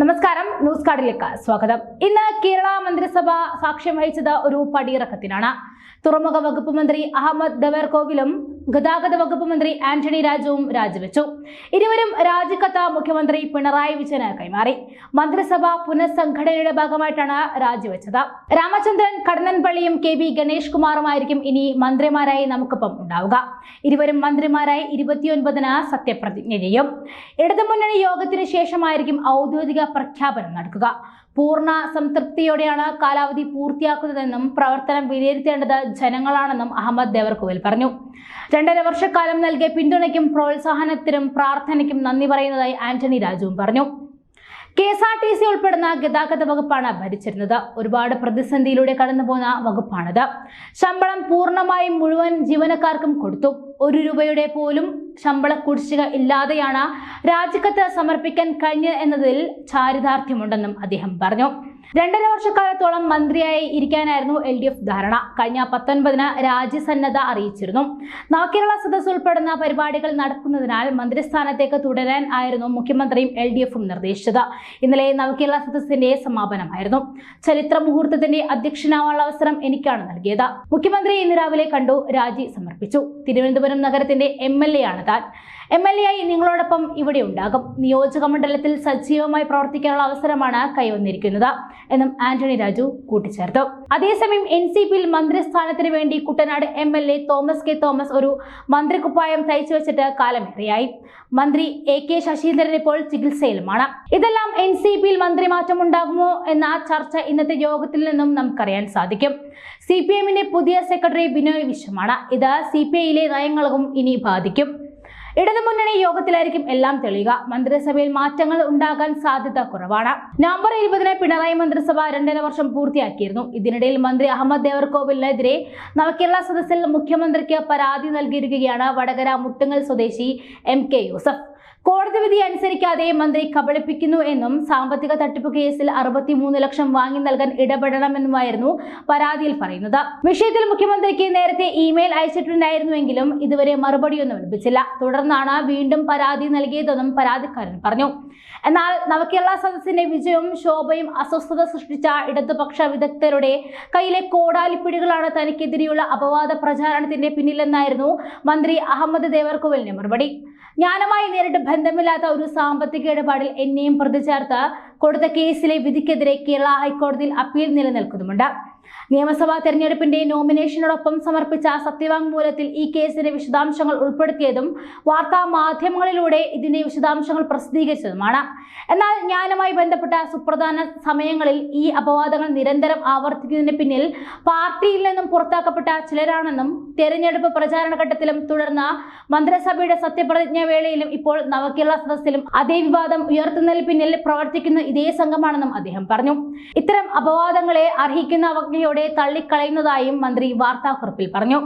നമസ്കാരം, ന്യൂസ് കാർഡിലേക്ക് സ്വാഗതം. ഇന്ന് കേരള മന്ത്രിസഭ സാക്ഷ്യം വഹിച്ചത് ഒരു പടിയിറക്കത്തിനാണ്. തുറമുഖ വകുപ്പ് മന്ത്രി അഹമ്മദ് ദേവർകോവിലും ഗതാഗത വകുപ്പ് മന്ത്രി ആന്റണി രാജുവും രാജിവെച്ചു. ഇരുവരും രാജിക്കത്ത് മുഖ്യമന്ത്രി പിണറായി വിജയന് കൈമാറി. മന്ത്രിസഭ പുനഃസംഘടനയുടെ ഭാഗമായിട്ടാണ് രാജിവെച്ചത്. രാമചന്ദ്രൻ കടന്നൻപള്ളിയും കെ ബി ഗണേഷ് കുമാറുമായിരിക്കും ഇനി മന്ത്രിമാരായി നമുക്കൊപ്പം ഉണ്ടാവുക. ഇരുവരും മന്ത്രിമാരായി 29-ന് സത്യപ്രതിജ്ഞ ചെയ്യും. ഇടതുമുന്നണി യോഗത്തിന് ശേഷമായിരിക്കും ഔദ്യോഗിക പ്രഖ്യാപനം നടക്കുക. പൂർണ്ണ സംതൃപ്തിയോടെയാണ് കാലാവധി പൂർത്തിയാക്കുന്നതെന്നും പ്രവർത്തനം വിലയിരുത്തേണ്ടത് ജനങ്ങളാണെന്നും അഹമ്മദ് ദേവർകോവിൽ പറഞ്ഞു. 2.5 വർഷക്കാലം നൽകിയ പിന്തുണയ്ക്കും പ്രോത്സാഹനത്തിനും പ്രാർത്ഥനയ്ക്കും നന്ദി പറയുന്നതായി ആന്റണി രാജുവും പറഞ്ഞു. KSRTC ഉൾപ്പെടുന്ന ഗതാഗത വകുപ്പാണ് ഭരിച്ചിരുന്നത്. ഒരുപാട് പ്രതിസന്ധിയിലൂടെ കടന്നുപോകുന്ന വകുപ്പാണിത്. ശമ്പളം പൂർണ്ണമായും മുഴുവൻ ജീവനക്കാർക്കും കൊടുത്തു. 1 രൂപയുടെ പോലും ശമ്പള കുടിശ്ശിക ഇല്ലാതെയാണ് രാജിക്കത്ത് സമർപ്പിക്കാൻ കഴിഞ്ഞത് എന്നതിൽ ചാരിതാർത്ഥ്യമുണ്ടെന്നും അദ്ദേഹം പറഞ്ഞു. 2.5 വർഷക്കാലത്തോളം മന്ത്രിയായി ഇരിക്കാനായിരുന്നു LDF ധാരണ. കഴിഞ്ഞ 19-ന് രാജ്യസന്നദ്ധ അറിയിച്ചിരുന്നു. നവകേരള സദസ് ഉൾപ്പെടുന്ന പരിപാടികൾ നടക്കുന്നതിനാൽ മന്ത്രിസ്ഥാനത്തേക്ക് തുടരാൻ ആയിരുന്നു മുഖ്യമന്ത്രിയും LDFും നിർദ്ദേശിച്ചത്. ഇന്നലെ നവകേരള സദസ്സിന്റെ സമാപനമായിരുന്നു. ചരിത്ര മുഹൂർത്തത്തിന്റെ അധ്യക്ഷനാവാനുള്ള അവസരം എനിക്കാണ് നൽകിയത്. മുഖ്യമന്ത്രി ഇന്ന് രാവിലെ കണ്ടു, രാജി സമർപ്പിച്ചു. തിരുവനന്തപുരം നഗരത്തിന്റെ MLA ആണ് താൻ. MLA ആയി നിങ്ങളോടൊപ്പം ഇവിടെ ഉണ്ടാകും. നിയോജക മണ്ഡലത്തിൽ സജീവമായി പ്രവർത്തിക്കാനുള്ള അവസരമാണ് കൈവന്നിരിക്കുന്നത് എന്നും ആന്റണി രാജു കൂട്ടിച്ചേർത്തു. അതേസമയം NCPയിൽ മന്ത്രിസ്ഥാനത്തിന് വേണ്ടി Kuttanad MLA Thomas K Thomas ഒരു മന്ത്രിക്കുപ്പായം തയ്ച്ചു വെച്ചിട്ട് കാലമേറെയായി. മന്ത്രി AK ശശീന്ദ്രൻ ഇപ്പോൾ ചികിത്സയിലുമാണ്. ഇതെല്ലാം NCPയിൽ മന്ത്രിമാറ്റം ഉണ്ടാകുമോ എന്ന ചർച്ച ഇന്നത്തെ യോഗത്തിൽ നിന്നും നമുക്കറിയാൻ സാധിക്കും. CPMന്റെ പുതിയ സെക്രട്ടറി ബിനോയ് വിശ്വമാണ്. ഇത് CPIയിലെ നയങ്ങൾക്കും ഇനി ബാധിക്കും. ഇടതുമുന്നണി യോഗത്തിലായിരിക്കും എല്ലാം തെളിയുക. മന്ത്രിസഭയിൽ മാറ്റങ്ങൾ ഉണ്ടാകാൻ സാധ്യത കുറവാണ്. നവംബർ 20-ന് പിണറായി മന്ത്രിസഭ 2.5 വർഷം പൂർത്തിയാക്കിയിരുന്നു. ഇതിനിടയിൽ മന്ത്രി അഹമ്മദ് ദേവർകോവിലിനെതിരെ നവകേരള സദസ്സിൽ മുഖ്യമന്ത്രിക്ക് പരാതി നൽകിയിരിക്കുകയാണ് വടകര മുട്ടുങ്ങൽ സ്വദേശി MK യൂസഫ്. കോടതി വിധി അനുസരിക്കാതെ മന്ത്രി കബളിപ്പിക്കുന്നു എന്നും സാമ്പത്തിക തട്ടിപ്പ് കേസിൽ 63 ലക്ഷം വാങ്ങി നൽകാൻ ഇടപെടണമെന്നുമായിരുന്നു പരാതിയിൽ പറയുന്നത്. വിഷയത്തിൽ മുഖ്യമന്ത്രിക്ക് നേരത്തെ ഇമെയിൽ അയച്ചിട്ടുണ്ടായിരുന്നുവെങ്കിലും ഇതുവരെ മറുപടിയൊന്നും ലഭിച്ചില്ല. തുടർന്നാണ് വീണ്ടും പരാതി നൽകിയതെന്നും പരാതിക്കാരൻ പറഞ്ഞു. എന്നാൽ നവകേരള സദസ്സിന്റെ വിജയവും ശോഭയും അസ്വസ്ഥത സൃഷ്ടിച്ച ഇടതുപക്ഷ വിദഗ്ധരുടെ കയ്യിലെ കോടാലിപ്പിടികളാണ് തനിക്കെതിരെയുള്ള അപവാദ പ്രചാരണത്തിന്റെ പിന്നിലെന്നായിരുന്നു മന്ത്രി അഹമ്മദ് ദേവർകോവിലിന്റെ മറുപടി. ജ്ഞാനമായി നേരിട്ട് ബന്ധമില്ലാത്ത ഒരു സാമ്പത്തിക ഇടപാടിൽ എന്നെയും പ്രതി ചേർത്ത് കൊടുത്ത കേസിലെ വിധിക്കെതിരെ കേരള ഹൈക്കോടതിയിൽ അപ്പീൽ നിലനിൽക്കുന്നുമുണ്ട്. നിയമസഭാ തെരഞ്ഞെടുപ്പിന്റെ നോമിനേഷനോടൊപ്പം സമർപ്പിച്ച സത്യവാങ്മൂലത്തിൽ ഈ കേസിന്റെ വിശദാംശങ്ങൾ ഉൾപ്പെടുത്തിയതും വാർത്താ മാധ്യമങ്ങളിലൂടെ ഇതിന്റെ വിശദാംശങ്ങൾ പ്രസിദ്ധീകരിച്ചതുമാണ്. എന്നാൽ ജ്ഞാനവുമായി ബന്ധപ്പെട്ട സുപ്രധാന സമയങ്ങളിൽ ഈ അപവാദങ്ങൾ നിരന്തരം ആവർത്തിക്കുന്നതിന് പിന്നിൽ പാർട്ടിയിൽ നിന്നും പുറത്താക്കപ്പെട്ട ചിലരാണെന്നും തെരഞ്ഞെടുപ്പ് പ്രചാരണ ഘട്ടത്തിലും തുടർന്ന് മന്ത്രിസഭയുടെ സത്യപ്രതിജ്ഞ വേളയിലും ഇപ്പോൾ നവകേരള സദസ്സിലും അതേ വിവാദം ഉയർത്തുന്നതിന് പിന്നിൽ പ്രവർത്തിക്കുന്ന ഇതേ സംഘമാണെന്നും അദ്ദേഹം പറഞ്ഞു. ഇത്തരം അപവാദങ്ങളെ അർഹിക്കുന്ന അവജ്ഞയോടെ തള്ളിക്കളയുന്നതായും മന്ത്രി വാർത്താക്കുറിപ്പിൽ പറഞ്ഞു.